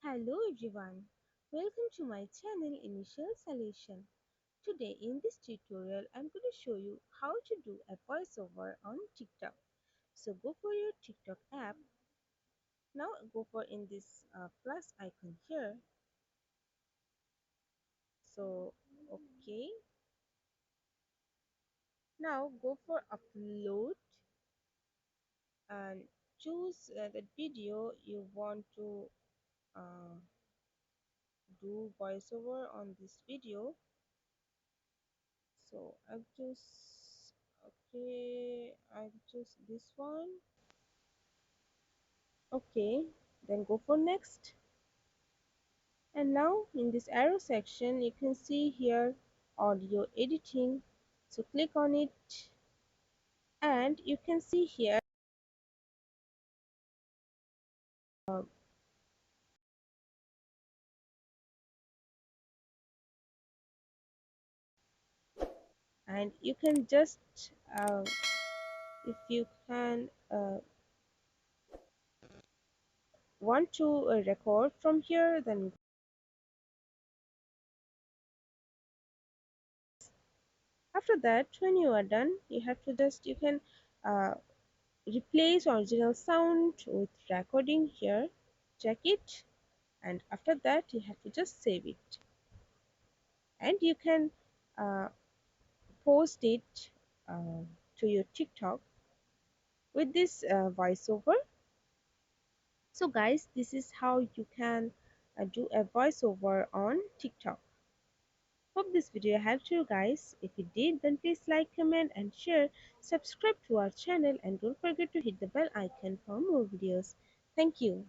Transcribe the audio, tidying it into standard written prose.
Hello everyone, welcome to my channel Initial Solution. Today in this tutorial I'm going to show you how to do a voiceover on TikTok. So go for your TikTok app. Now go for in this plus icon here. So okay. Now go for upload and choose the video you want to uh, do voiceover on this video. So I'll choose I'll choose this one. Okay, then go for next. And now in this arrow section you can see here audio editing. So click on it and you can see here uh, and you can just if you can want to record from here, then after that when you are done you have to just you can uh, replace original sound with recording here. Check it, and after that you have to just save it, and you can uh, post it uh, to your TikTok with this voiceover. So guys, this is how you can do a voiceover on TikTok. Hope this video helped you guys. If it did, then please like, comment and share. Subscribe to our channel and don't forget to hit the bell icon for more videos. Thank you.